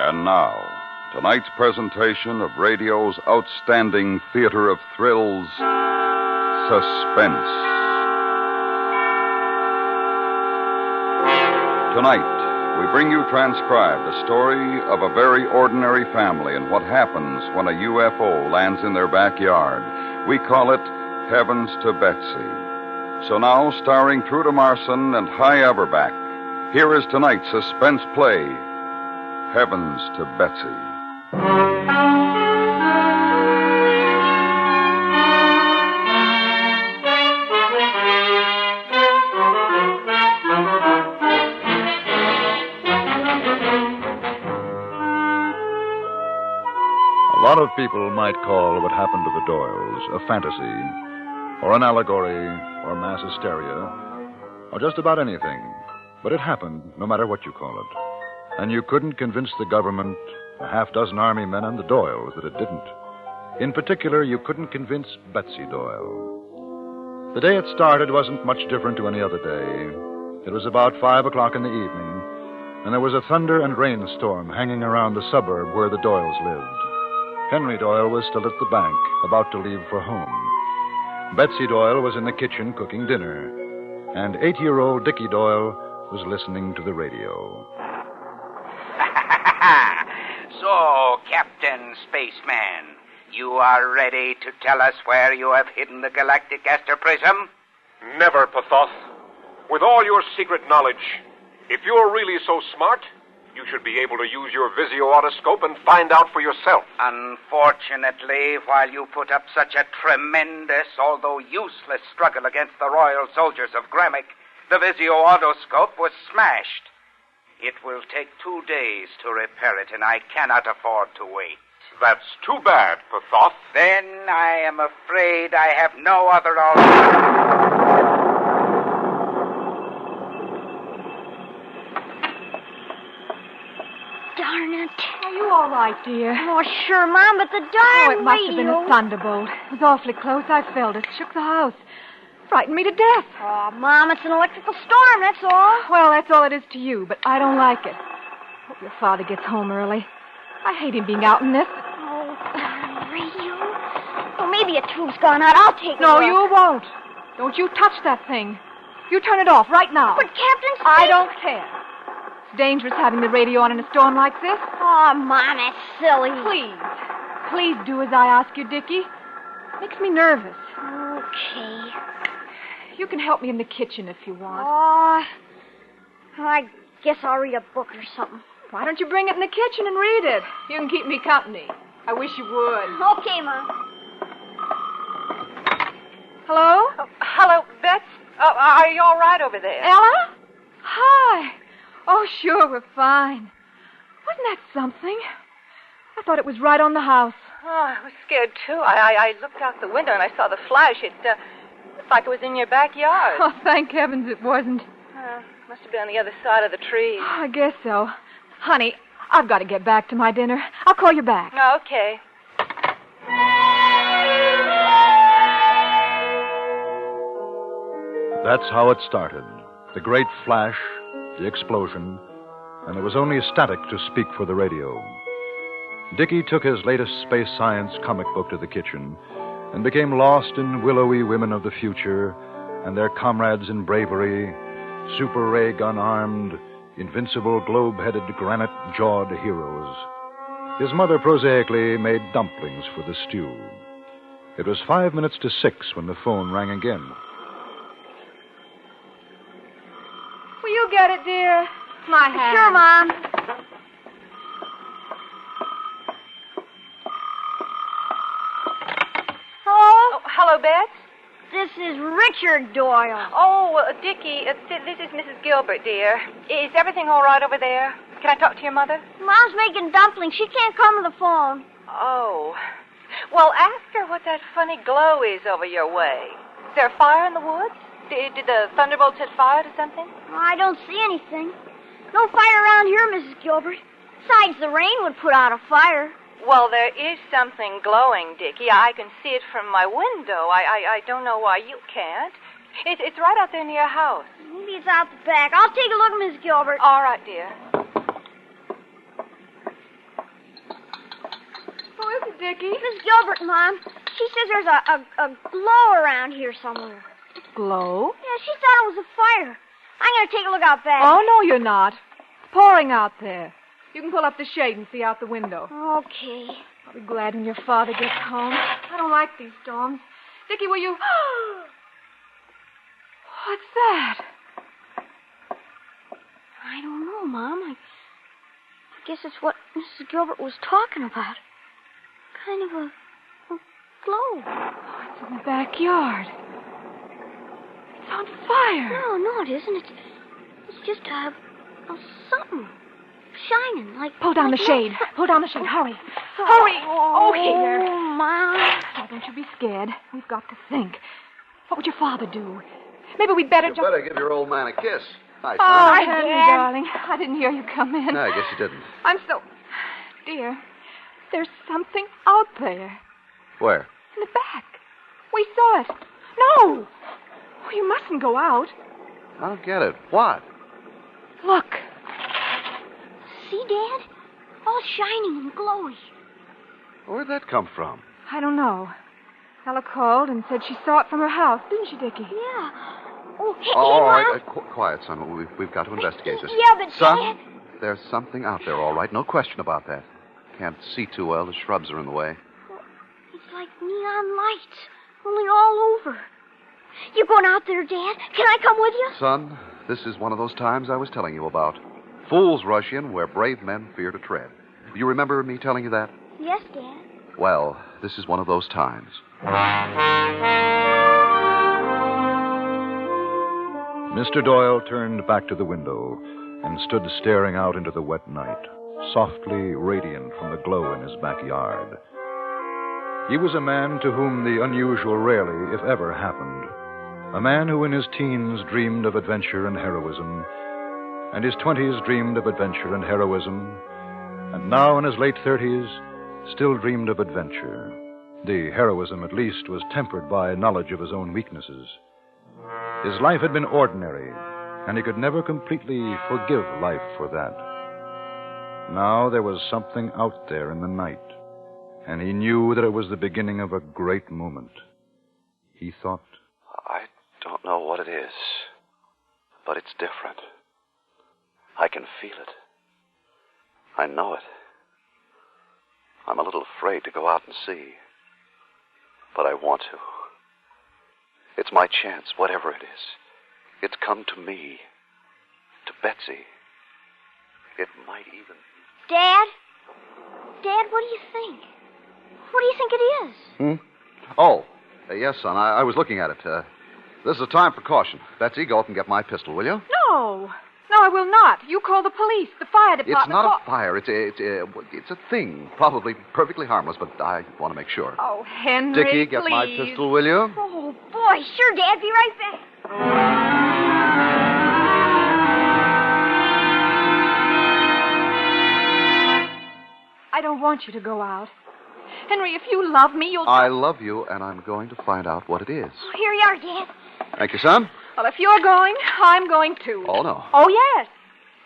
And now, tonight's presentation of radio's outstanding theater of thrills, Suspense. Tonight, we bring you transcribed a story of a very ordinary family and what happens when a UFO lands in their backyard. We call it Heavens to Betsy. So now, starring Trude Marson and Hy Averback, here is tonight's suspense play, Heavens to Betsy. A lot of people might call what happened to the Doyles a fantasy, or an allegory, or mass hysteria, or just about anything. But it happened, no matter what you call it. And you couldn't convince the government, a half-dozen army men, and the Doyles that it didn't. In particular, you couldn't convince Betsy Doyle. The day it started wasn't much different to any other day. It was about 5 o'clock in the evening, and there was a thunder and rainstorm hanging around the suburb where the Doyles lived. Henry Doyle was still at the bank, about to leave for home. Betsy Doyle was in the kitchen cooking dinner, and 8-year-old Dickie Doyle was listening to the radio. So, Captain Spaceman, you are ready to tell us where you have hidden the galactic aster prism? Never, Pothoth. With all your secret knowledge, if you're really so smart, you should be able to use your visio-autoscope and find out for yourself. Unfortunately, while you put up such a tremendous, although useless, struggle against the royal soldiers of Gramick, the visio-autoscope was smashed. It will take 2 days to repair it, and I cannot afford to wait. That's too bad, Pothoth. Then I am afraid I have no other alternative. Darn it. Are you all right, dear? Oh, sure, Mom, but the darn it must have been a thunderbolt. It was awfully close. I felt it. Shook the house. Frightened me to death. Oh, Mom, it's an electrical storm, that's all. Well, that's all it is to you, but I don't like it. Hope your father gets home early. I hate him being out in this. Oh, radio? Oh, maybe a tube's gone out. I'll take it. No, you won't. Don't you touch that thing. You turn it off right now. But, Captain Space... I don't care. It's dangerous having the radio on in a storm like this. Oh, Mom, that's silly. Please do as I ask you, Dickie. Makes me nervous. Okay. You can help me in the kitchen if you want. Oh, I guess I'll read a book or something. Why don't you bring it in the kitchen and read it? You can keep me company. I wish you would. Okay, Mom. Hello? Hello, Bets. Are you all right over there? Ella? Hi. Oh, sure, we're fine. Wasn't that something? I thought it was right on the house. Oh, I was scared, too. I looked out the window and I saw the flash. It looked like it was in your backyard. Oh, thank heavens it wasn't. Must have been on the other side of the trees. Oh, I guess so. Honey, I've got to get back to my dinner. I'll call you back. Oh, okay. That's how it started. The great flash, the explosion, and there was only static to speak for the radio. Dickie took his latest space science comic book to the kitchen and became lost in willowy women of the future and their comrades in bravery, super ray gun-armed, invincible globe-headed, granite-jawed heroes. His mother prosaically made dumplings for the stew. It was 5 minutes to 6 when the phone rang again. Will you get it, dear? My hand. Sure, Mom. Oh, hello, Bets. This is Richard Doyle. Oh, Dickie, this is Mrs. Gilbert, dear. Is everything all right over there? Can I talk to your mother? Mom's making dumplings. She can't come to the phone. Oh. Well, ask her what that funny glow is over your way. Is there a fire in the woods? Did the thunderbolt set fire to something? I don't see anything. No fire around here, Mrs. Gilbert. Besides, the rain would put out a fire. Well, there is something glowing, Dickie. I can see it from my window. I don't know why you can't. It's right out there near your house. Maybe it's out the back. I'll take a look, Miss Gilbert. All right, dear. Who is it, Dickie? Miss Gilbert, Mom. She says there's a glow around here somewhere. Glow? Yeah, she thought it was a fire. I'm going to take a look out back. Oh, no, you're not. It's pouring out there. You can pull up the shade and see out the window. Okay. I'll be glad when your father gets home. I don't like these storms. Dickie, will you... What's that? I don't know, Mom. I guess it's what Mrs. Gilbert was talking about. Kind of a glow. Oh, it's in the backyard. It's on fire. No, it isn't. It's just something shining like... Pull down the shade. Pull down the shade. Hurry. Hurry. Oh, here. Oh, Mom. Oh, don't you be scared. We've got to think. What would your father do? Maybe we'd better You just... better give your old man a kiss. Hi, son. Oh, Hi, Henry, Dad. darling. I didn't hear you come in. No, I guess you didn't. I'm so... Dear, there's something out there. Where? In the back. We saw it. No! Oh, you mustn't go out. I don't get it. What? Look. See, Dad? All shining and glowy. Where'd that come from? I don't know. Ella called and said she saw it from her house, didn't she, Dickie? Yeah. Oh, hey, All Mom. right. Quiet, son. We've got to investigate this. Yeah, but Son, Dad... there's something out there, all right. No question about that. Can't see too well. The shrubs are in the way. It's like neon lights, only all over. You going out there, Dad? Can I come with you? Son, this is one of those times I was telling you about. Fools rush in where brave men fear to tread. You remember me telling you that? Yes, Dad. Well, this is one of those times. Mr. Doyle turned back to the window and stood staring out into the wet night, softly radiant from the glow in his backyard. He was a man to whom the unusual rarely, if ever, happened. A man who in his teens dreamed of adventure and heroism, and his 20s dreamed of adventure and heroism, and now in his late 30s still dreamed of adventure. The heroism, at least, was tempered by knowledge of his own weaknesses. His life had been ordinary, and he could never completely forgive life for that. Now there was something out there in the night, and he knew that it was the beginning of a great moment. He thought, I don't know what it is, but it's different. I can feel it. I know it. I'm a little afraid to go out and see, but I want to. It's my chance, whatever it is. It's come to me, to Betsy. It might even... Dad? Dad, what do you think? What do you think it is? Oh, yes, son. I was looking at it. This is a time for caution. Betsy, go up and get my pistol, will you? No. No, I will not. You call the police, the fire department. It's not a fire. It's a thing. Probably perfectly harmless, but I want to make sure. Oh, Henry, Dickie, get please. my pistol, will you? Oh, boy, sure, Dad. Be right back. I don't want you to go out. Henry, if you love me, you'll... I love you, and I'm going to find out what it is. Oh, here you are, Dad. Thank you, son. Well, if you're going, I'm going too. Oh, no. Oh, yes.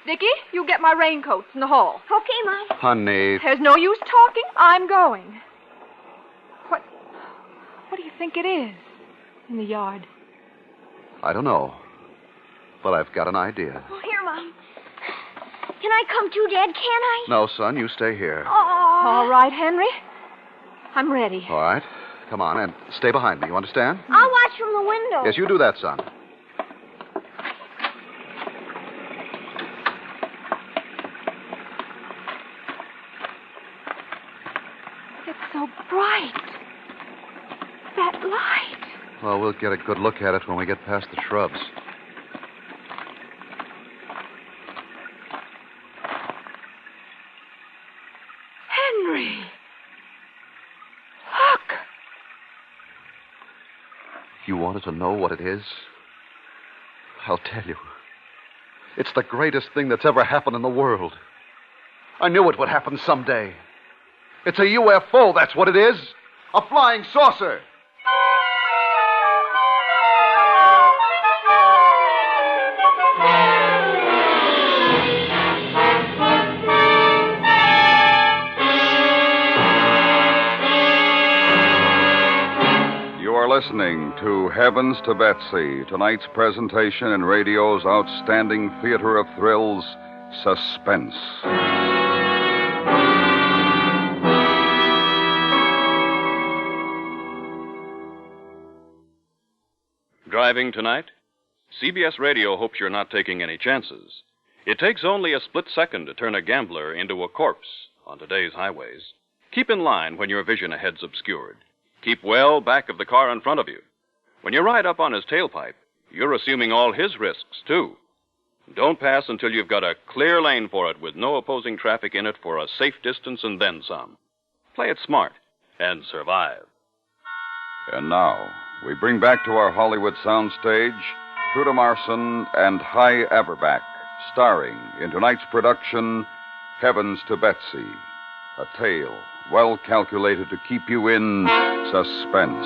Dickie, you get my raincoats in the hall. Okay, Mom. Honey. There's no use talking. I'm going. What do you think it is in the yard? I don't know, but I've got an idea. Oh, here, Mom. Can I come too, Dad? Can I? No, son, you stay here. Oh. All right, Henry. I'm ready. All right. Come on, and stay behind me, you understand? I'll watch from the window. Yes, you do that, son. It's so bright. That light. Well, we'll get a good look at it when we get past the shrubs. Henry. Look. You wanted to know what it is? I'll tell you. It's the greatest thing that's ever happened in the world. I knew it would happen someday. It's a UFO, that's what it is. A flying saucer. listening to Heavens to Betsy, tonight's presentation in radio's outstanding theater of thrills, Suspense. Driving tonight? CBS Radio hopes you're not taking any chances. It takes only a split second to turn a gambler into a corpse on today's highways. Keep in line when your vision ahead's obscured. Keep well back of the car in front of you. When you ride up on his tailpipe, you're assuming all his risks, too. Don't pass until you've got a clear lane for it with no opposing traffic in it for a safe distance and then some. Play it smart and survive. And now, we bring back to our Hollywood soundstage Truda Marson and Hy Averback, starring in tonight's production, Heavens to Betsy, a tale well calculated to keep you in suspense.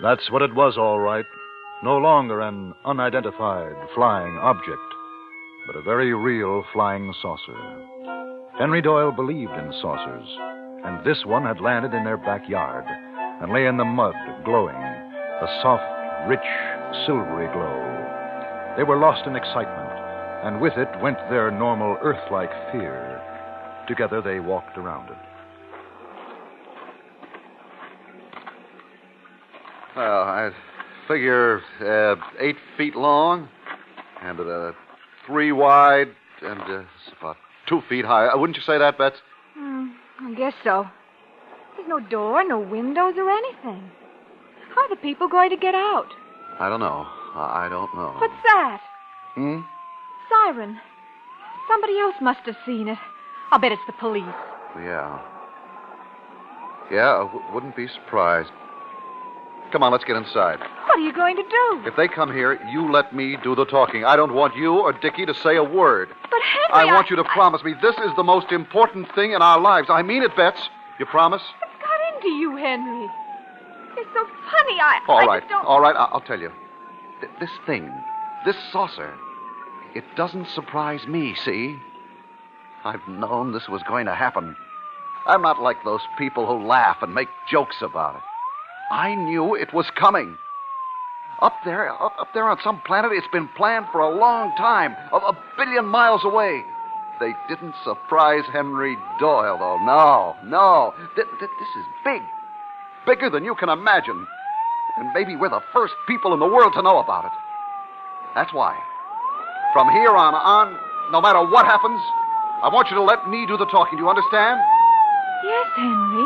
That's what it was, all right. No longer an unidentified flying object, but a very real flying saucer. Henry Doyle believed in saucers, and this one had landed in their backyard and lay in the mud, glowing, a soft, rich, silvery glow. They were lost in excitement, and with it went their normal Earth-like fear. Together they walked around it. Well, I figure 8 feet long and 3 wide and about 2 feet high. Wouldn't you say that, Bets? I guess so. There's no door, no windows or anything. How are the people going to get out? I don't know. I don't know. What's that? Siren. Somebody else must have seen it. I'll bet it's the police. Yeah. Yeah, I wouldn't be surprised. Come on, let's get inside. What are you going to do? If they come here, you let me do the talking. I don't want you or Dickie to say a word. But Henry, I want you to promise me this is the most important thing in our lives. I mean it, Bets. You promise? What's got into you, Henry? You're so funny. All I right, just don't... all right, I'll tell you. This thing, this saucer, it doesn't surprise me, see? I've known this was going to happen. I'm not like those people who laugh and make jokes about it. I knew it was coming. Up there on some planet, it's been planned for a long time, a billion miles away. They didn't surprise Henry Doyle, though. No. This is big. Bigger than you can imagine. And maybe we're the first people in the world to know about it. That's why, from here on, no matter what happens, I want you to let me do the talking. Do you understand? Yes, Henry.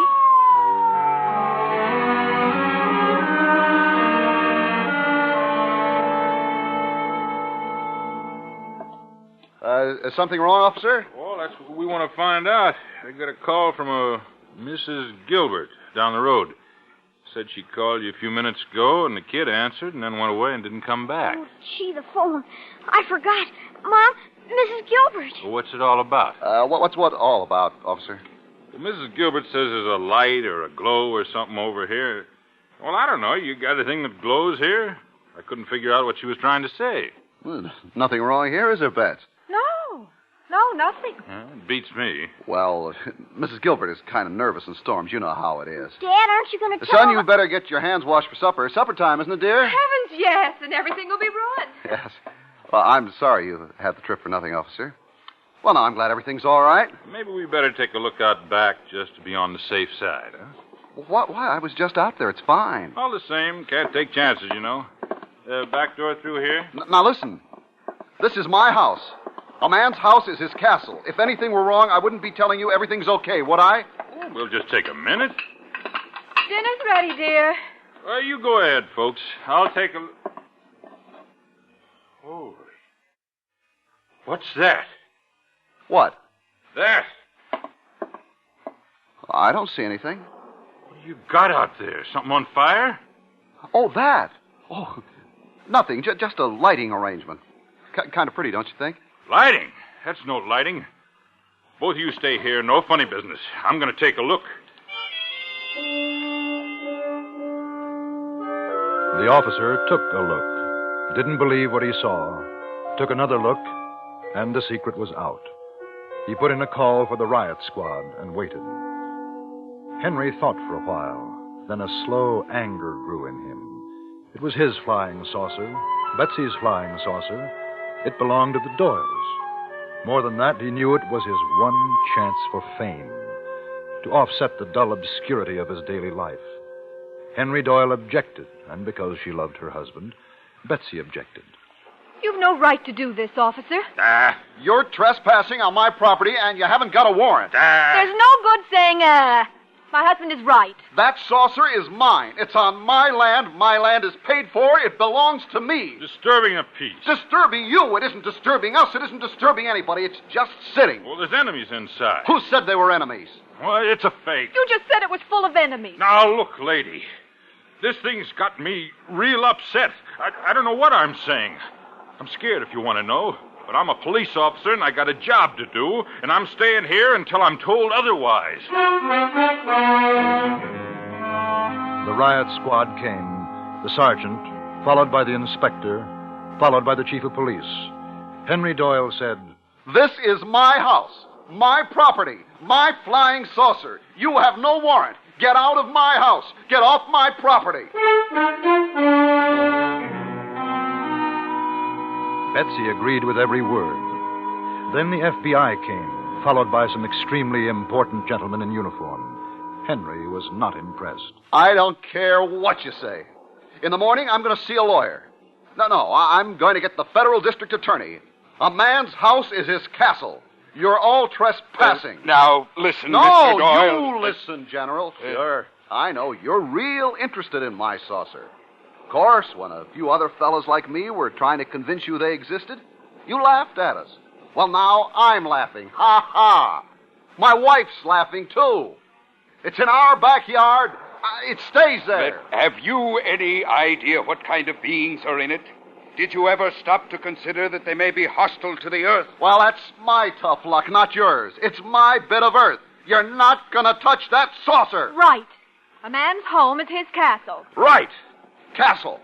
Is something wrong, officer? Well, that's what we want to find out. I got a call from a Mrs. Gilbert down the road. Said she called you a few minutes ago, and the kid answered and then went away and didn't come back. Oh, gee, the phone. I forgot. Mom, Mrs. Gilbert. Well, what's it all about? What's what all about, officer? Well, Mrs. Gilbert says there's a light or a glow or something over here. Well, I don't know. You got anything that glows here? I couldn't figure out what she was trying to say. Well, nothing wrong here, is there, Bets? No, nothing. It beats me. Well, Mrs. Gilbert is kind of nervous in storms. You know how it is. Dad, aren't you going to tell Son, you better get your hands washed for supper. Supper time, isn't it, dear? Heavens, yes, and everything will be ruined. Yes. Well, I'm sorry you had the trip for nothing, officer. Well, now, I'm glad everything's all right. Maybe we better take a look out back just to be on the safe side, huh? Why? I was just out there. It's fine. All the same, can't take chances, you know. Back door through here? Now, listen. This is my house. A man's house is his castle. If anything were wrong, I wouldn't be telling you everything's okay, would I? Oh, we'll just take a minute. Dinner's ready, dear. Well, you go ahead, folks. I'll take a... Oh. What's that? What? That. I don't see anything. What you got out there? Something on fire? Oh, that. Oh, nothing. Just a lighting arrangement. Kind of pretty, don't you think? Lighting? That's no lighting. Both of you stay here. No funny business. I'm going to take a look. The officer took a look. didn't believe what he saw, took another look, and the secret was out. He put in a call for the riot squad and waited. Henry thought for a while, then a slow anger grew in him. It was his flying saucer, Betsy's flying saucer. It belonged to the Doyles. More than that, he knew it was his one chance for fame, to offset the dull obscurity of his daily life. Henry Doyle objected, and because she loved her husband, Betsy objected. You've no right to do this, officer. You're trespassing on my property, and you haven't got a warrant. There's no good saying, My husband is right. That saucer is mine. It's on my land. My land is paid for. It belongs to me. Disturbing the peace. Disturbing you. It isn't disturbing us. It isn't disturbing anybody. It's just sitting. Well, there's enemies inside. Who said they were enemies? Well, it's a fake. You just said it was full of enemies. Now, look, lady. This thing's got me real upset. I don't know what I'm saying. I'm scared if you want to know. But I'm a police officer and I got a job to do, and I'm staying here until I'm told otherwise. The riot squad came, the sergeant, followed by the inspector, followed by the chief of police. Henry Doyle said, "This is my house, my property, my flying saucer. You have no warrant. Get out of my house. Get off my property." Betsy agreed with every word. Then the FBI came, followed by some extremely important gentlemen in uniform. Henry was not impressed. I don't care what you say. In the morning, I'm going to see a lawyer. No, I'm going to get the federal district attorney. A man's house is his castle. You're all trespassing. Now, listen, no, Mr. Doyle. You listen, General. Sure. I know you're real interested in my saucer. Of course, when a few other fellas like me were trying to convince you they existed, you laughed at us. Well, now I'm laughing. Ha ha. My wife's laughing, too. It's in our backyard. It stays there. But have you any idea what kind of beings are in it? Did you ever stop to consider that they may be hostile to the earth? Well, that's my tough luck, not yours. It's my bit of earth. You're not going to touch that saucer. Right. A man's home is his castle. Right. Castle.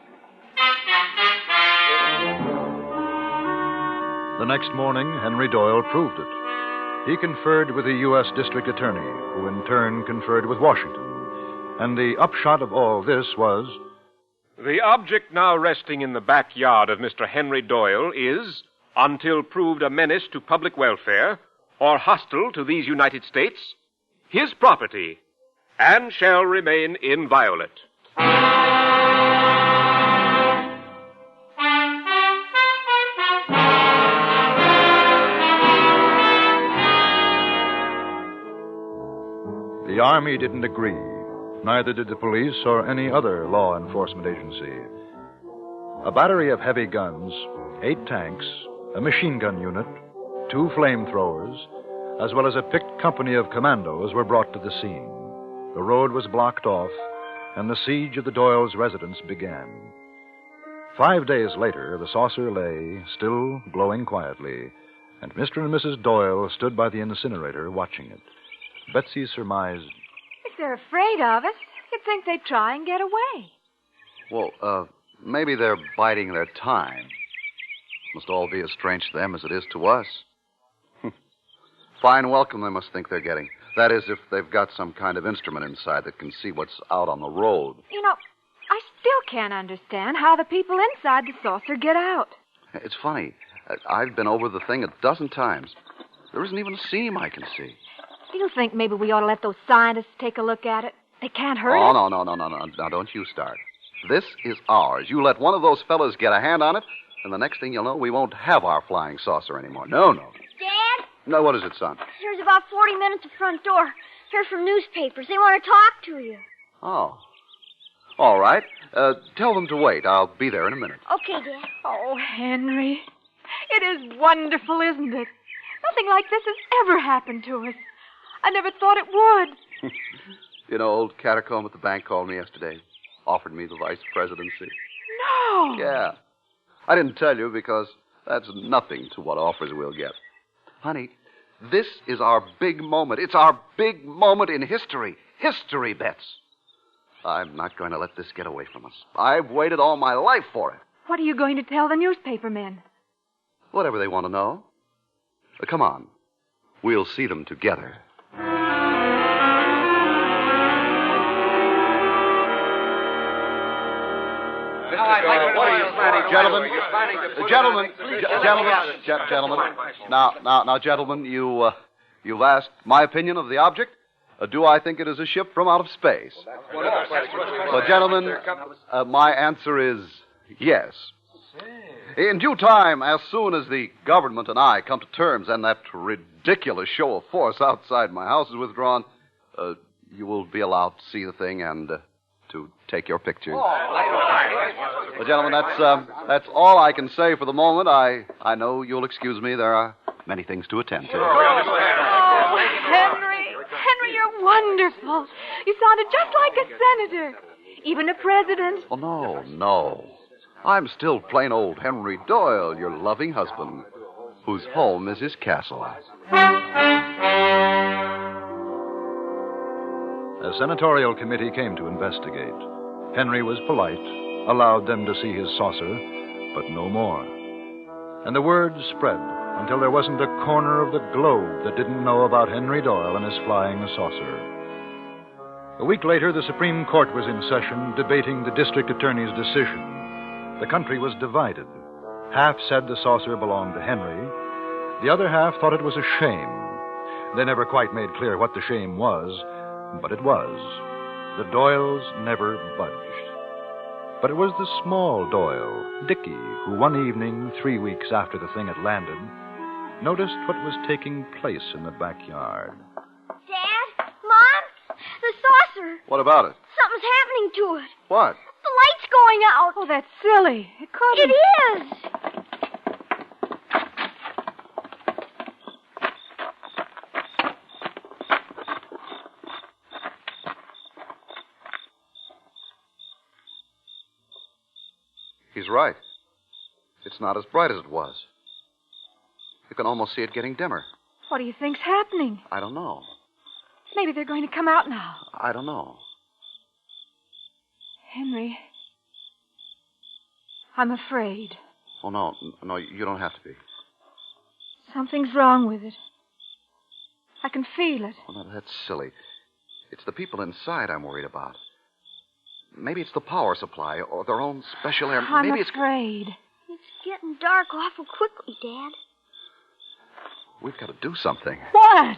The next morning, Henry Doyle proved it. He conferred with the U.S. District Attorney, who in turn conferred with Washington. And the upshot of all this was... The object now resting in the backyard of Mr. Henry Doyle is, until proved a menace to public welfare or hostile to these United States, his property, and shall remain inviolate. The Army didn't agree. Neither did the police or any other law enforcement agency. A battery of heavy guns, 8 tanks, a machine gun unit, 2 flamethrowers, as well as a picked company of commandos were brought to the scene. The road was blocked off, and the siege of the Doyles' residence began. 5 days later, the saucer lay, still glowing quietly, and Mr. and Mrs. Doyle stood by the incinerator watching it. Betsy surmised... If they're afraid of us, you'd think they'd try and get away. Well, maybe they're biding their time. Must all be as strange to them as it is to us. Fine welcome they must think they're getting. That is, if they've got some kind of instrument inside that can see what's out on the road. You know, I still can't understand how the people inside the saucer get out. It's funny. I've been over the thing 12 times. There isn't even a seam I can see. Do you think maybe we ought to let those scientists take a look at it? They can't hurt us. Oh, no. Now, don't you start. This is ours. You let one of those fellas get a hand on it, and the next thing you'll know, we won't have our flying saucer anymore. No. Dad? No, what is it, son? There's about 40 men at the front door. Heard from newspapers. They want to talk to you. Oh. All right. Tell them to wait. I'll be there in a minute. Okay, Dad. Oh, Henry. It is wonderful, isn't it? Nothing like this has ever happened to us. I never thought it would. You know, old Catacomb at the bank called me yesterday. Offered me the vice presidency. No. Yeah. I didn't tell you because that's nothing to what offers we'll get. Honey, this is our big moment. It's our big moment in history. History, Bets. I'm not going to let this get away from us. I've waited all my life for it. What are you going to tell the newspaper men? Whatever they want to know. Come on. We'll see them together. Gentlemen, you've asked my opinion of the object. Do I think it is a ship from out of space? Well, gentlemen, my answer is yes. In due time, as soon as the government and I come to terms and that ridiculous show of force outside my house is withdrawn, you will be allowed to see the thing and to take your pictures. Well, gentlemen, that's all I can say for the moment. I know you'll excuse me. There are many things to attend to. Oh, Henry, you're wonderful. You sounded just like a senator, even a president. Oh, no. I'm still plain old Henry Doyle, your loving husband, whose home is his castle. A senatorial committee came to investigate. Henry was polite, allowed them to see his saucer, but no more. And the word spread until there wasn't a corner of the globe that didn't know about Henry Doyle and his flying saucer. A week later, the Supreme Court was in session debating the district attorney's decision. The country was divided. Half said the saucer belonged to Henry. The other half thought it was a shame. They never quite made clear what the shame was, but it was. The Doyles never budged. But it was the small Doyle, Dickie, who one evening, 3 weeks after the thing had landed, noticed what was taking place in the backyard. Dad? Mom? The saucer. What about it? Something's happening to it. What? The light's going out. Oh, that's silly. It couldn't. It is. He's right. It's not as bright as it was. You can almost see it getting dimmer. What do you think's happening? I don't know. Maybe they're going to come out now. I don't know. Henry, I'm afraid. Oh, no, you don't have to be. Something's wrong with it. I can feel it. Oh, no, that's silly. It's the people inside I'm worried about. Maybe it's the power supply or their own special air. I'm Maybe afraid. It's getting dark awful quickly, Dad. We've got to do something. What?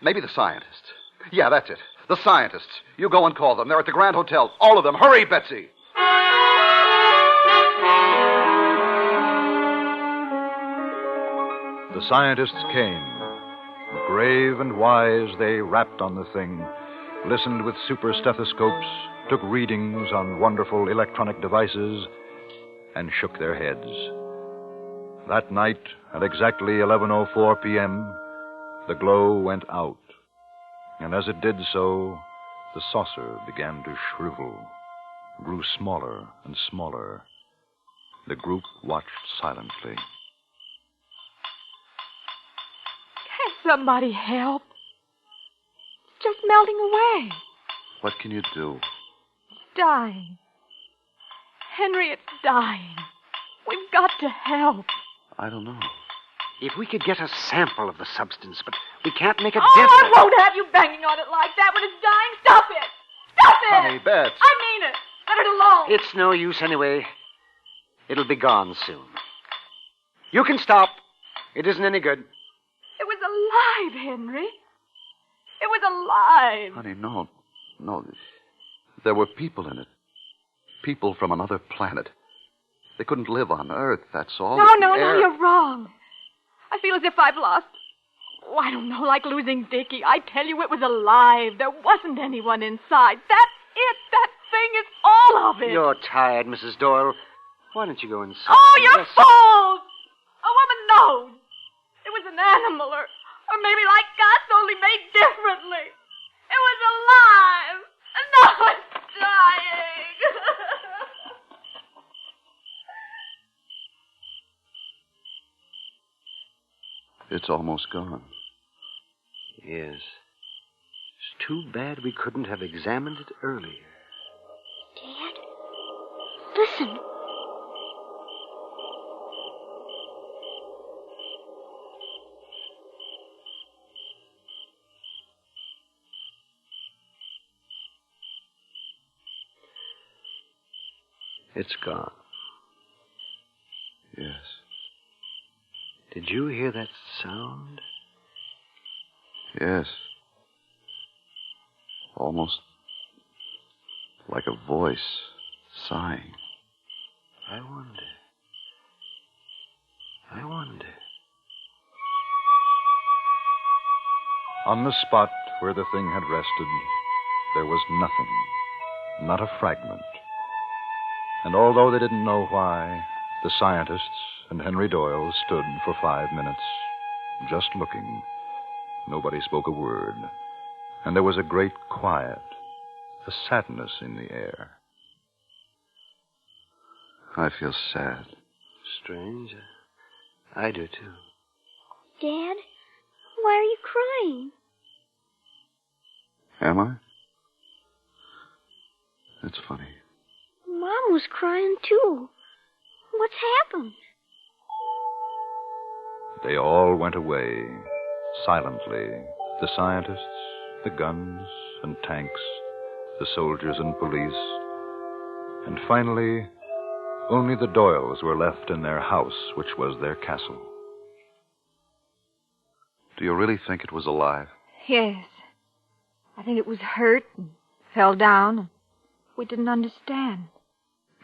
Maybe the scientists. Yeah, that's it. The scientists. You go and call them. They're at the Grand Hotel. All of them. Hurry, Betsy. The scientists came. Grave and wise, they rapped on the thing, listened with super stethoscopes, took readings on wonderful electronic devices, and shook their heads. That night, at exactly 11:04 p.m., the glow went out. And as it did so, the saucer began to shrivel, grew smaller and smaller. The group watched silently. Can't somebody help? It's just melting away. What can you do? It's dying. Henry, it's dying. We've got to help. I don't know. If we could get a sample of the substance, but we can't make a Oh, dent. I won't have you banging on it like that when it's dying. Stop it! Stop it! Honey, Bets. I mean it. Let it alone. It's no use anyway. It'll be gone soon. You can stop. It isn't any good. It was alive, Henry. It was alive. Honey, no. There were people in it. People from another planet. They couldn't live on Earth, that's all. No, you're wrong. I feel as if I've lost... Oh, I don't know, like losing Dickie. I tell you, it was alive. There wasn't anyone inside. That's it. That thing is all of it. You're tired, Mrs. Doyle. Why don't you go inside? Oh, you're fools! A woman knows. It was an animal, or maybe like us, only made differently. It was alive. And now it's dying. It's almost gone. Yes. It's too bad we couldn't have examined it earlier. Dad, listen. It's gone. Yes. Did you hear that sound? Yes. Almost like a voice sighing. I wonder. On the spot where the thing had rested, there was nothing, not a fragment. And although they didn't know why, the scientists and Henry Doyle stood for 5 minutes, just looking. Nobody spoke a word, and there was a great quiet, a sadness in the air. I feel sad. Strange. I do, too. Dad, why are you crying? Am I? That's funny. Mom was crying, too. What's happened? They all went away, silently. The scientists, the guns and tanks, the soldiers and police. And finally, only the Doyles were left in their house, which was their castle. Do you really think it was alive? Yes. I think it was hurt and fell down, and we didn't understand.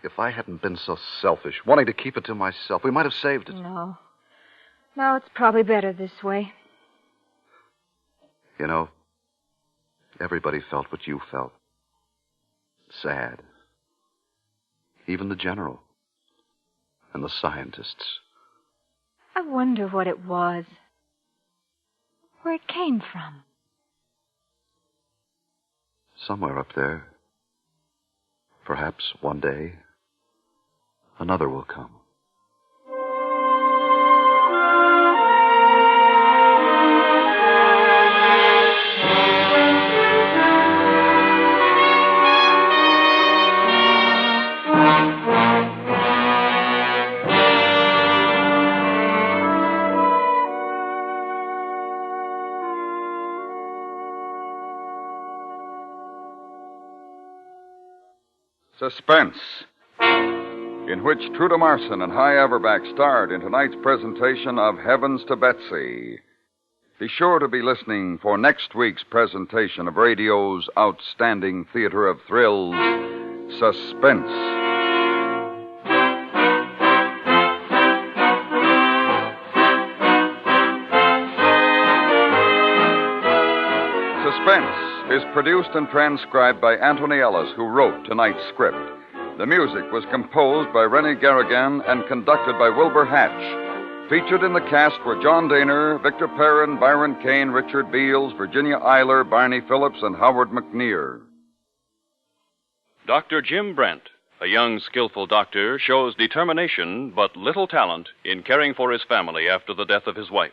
If I hadn't been so selfish, wanting to keep it to myself, we might have saved it. No, it's probably better this way. You know, everybody felt what you felt. Sad. Even the general. And the scientists. I wonder what it was. Where it came from. Somewhere up there. Perhaps one day, another will come. Suspense, in which Truda Marson and Hy Averback starred in tonight's presentation of Heavens to Betsy. Be sure to be listening for next week's presentation of radio's outstanding theater of thrills, Suspense. Suspense is produced and transcribed by Anthony Ellis, who wrote tonight's script. The music was composed by Rennie Garrigan and conducted by Wilbur Hatch. Featured in the cast were John Daner, Victor Perrin, Byron Kane, Richard Beals, Virginia Eiler, Barney Phillips, and Howard McNear. Dr. Jim Brent, a young, skillful doctor, shows determination but little talent in caring for his family after the death of his wife.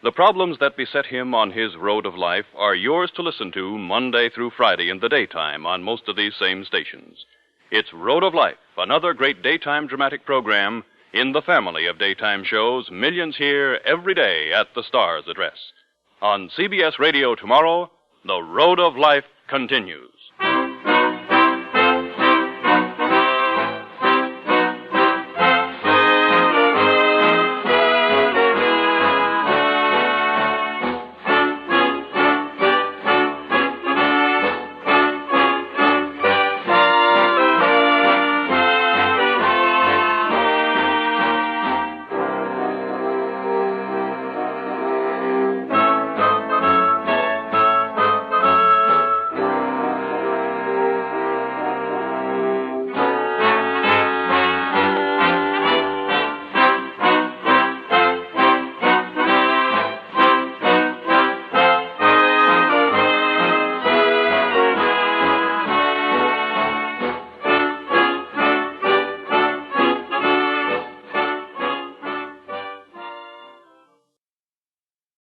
The problems that beset him on his road of life are yours to listen to Monday through Friday in the daytime on most of these same stations. It's Road of Life, another great daytime dramatic program in the family of daytime shows millions hear every day at the Star's address. On CBS Radio tomorrow, The Road of Life continues.